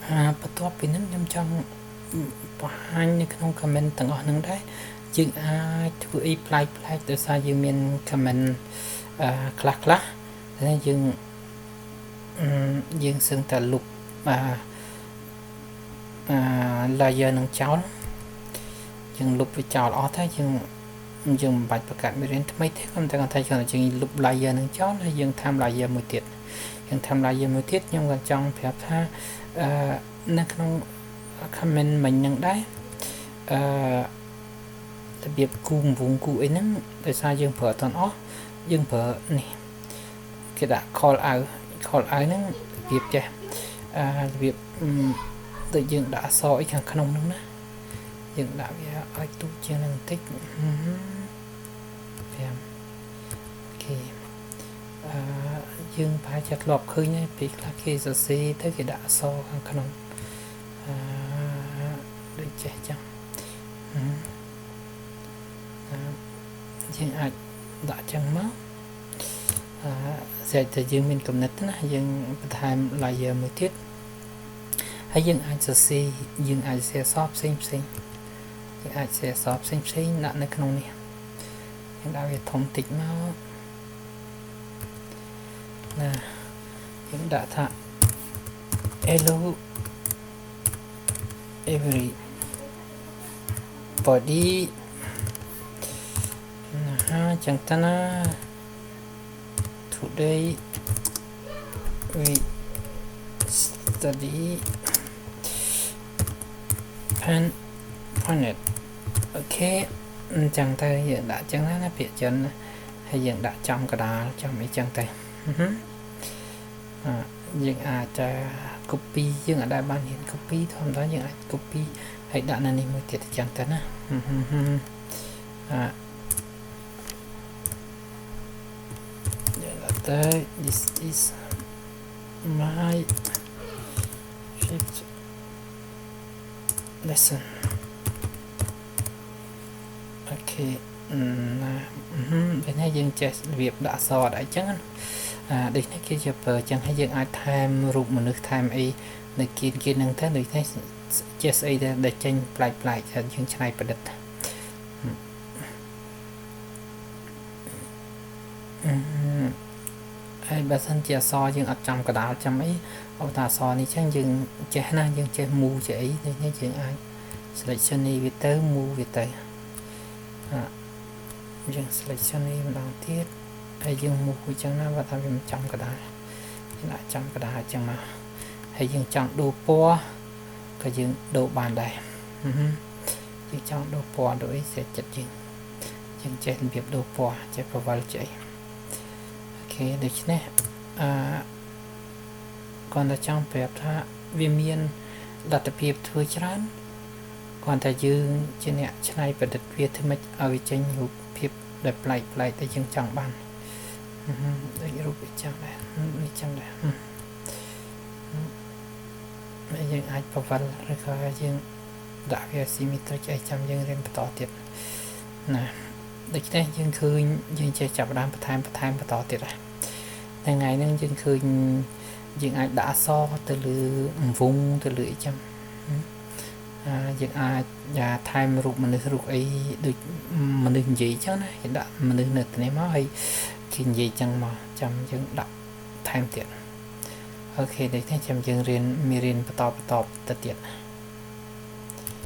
បន្ទាប់ពីហ្នឹងខ្ញុំចង់បង្ហាញនៅក្នុង comment ទាំងអស់ហ្នឹងដែរយើងអាចធ្វើអីប្លែកៗដោយសារយើងមាន comment ខ្លះហើយយើងសឹងតែលុបlayer នឹងចោលយើងលុបវាចោលអស់ទៅយើងមិនបាច់បង្កើតមេរៀនថ្មីទេខ្ញុំតែគាត់ថាយើងលុប layer នឹងចោលហើយយើងធ្វើ layer មួយទៀតខ្ញុំក៏ចង់ប្រាប់ថានៅក្នុង comment មិញហ្នឹងដែររបៀបគូវងគូអីហ្នឹងដោយសារយើងប្រើអត់អស់យើងប្រើនេះគេដាក់ call out ហ្នឹងរបៀបចេះរបៀបដូចយើងដាក់អក្សរអីខាងក្នុងហ្នឹងណាយើងដាក់វាឲ្យទូជាងនឹងបន្តិច5អូខេយើងប្រហែលជាធ្លាប់ឃើញហើយពេលខ្លះគេសរសេរទៅគេដាក់អក្សរខាងក្នុងដូចចេះចឹងយើងអាចដាក់ចឹងមកស្រាប់តែយើងមានគំនិតណាយើងបន្ថែម layer មួយទៀតហើយយើងអាចសរសេរអក្សរផ្សេងយើងអាចសរសេរអក្សរផ្សេងដាក់នៅក្នុងនេះយើងដាក់វាធំតិចមកណាយើងដាក់ថា hello everybody ណាចឹងតើណា today we study planet អូខេអញ្ចឹងទៅយើងដាក់ចឹងណាពាក្យចិនហើយយើងដាក់ចំកដាលចំអីចឹងទៅយើងអាច copy យើងអាចដែរបានហ៊ាន copy ធម្មតាយើងអាច copy ហើយដាក់នៅនេះមួយទៀតចឹងទៅណាយើងដាក់ទៅ this is my fifth lesson អូខេណាពេលនេះយើងចេះរបៀបដាក់អក្សរអីចឹងដូចនេះគេជាប្រើចឹងហើយយើងអាចថែមរូបមនុស្សថែមអីនៅគៀនហ្នឹងទៅដូចនេះចេះស្អីដែលចេញប្លែកហើយយើងច្នៃប្រឌិតហើយបើសិនជាអក្សរយើងអត់ចំកដាលចំអីអូតាអក្សរនេះចឹងយើងចេះណាយើងចេះ move ចេះអីដូចនេះយើងអាច selection នេះវាទៅ move វាទៅយើង selection នេះម្ដងទៀតហើយយើង move វាចឹងណាបើថាវាមិនចំកដាលយើងដាក់ចំកដាលចឹងមកហើយយើងចង់ដូរពណ៌ក៏យើងដូរបានដែរយើងចង់ដូរពណ៌ដូចសេចចិត្តយើងចេះរបៀបដូរពណ៌ចេះប្រវល់ចេះអូខេដូច្នេះគាត់តែចង់ប្រាប់ថាវាមានលទ្ធភាពធ្វើច្រើនគាត់តែយើងជាអ្នកច្នៃប្រឌិតវាធ្វើម៉េចឲ្យវាចេញរូបភាពដែលប្លែកដែលយើងចង់បានដូចរូបវាចឹងដែរនេះចឹងដែរយើងអាចប្រវល់ឬក៏យើងដាក់វា symmetric អីចាំយើងរៀនបន្តទៀតណាដូច្នេះយើងឃើញយើងចេះចាប់ដើមបន្ថែមបន្តទៀតដែរថ្ងៃហ្នឹងយើងឃើញយើងអាចដាក់អក្សរទៅលើវងទៅលើអីចឹងយើងអាចថែមរូបមនុស្សរូបអីដូចមនុស្សនិយាយចឹងណាយើងដាក់មនុស្សនៅទីនេះមកហើយគេនិយាយចឹងមកចាំយើងដាក់ថែមទៀតអូខេដូចនេះចាំយើងរៀនបន្តទៅទៀត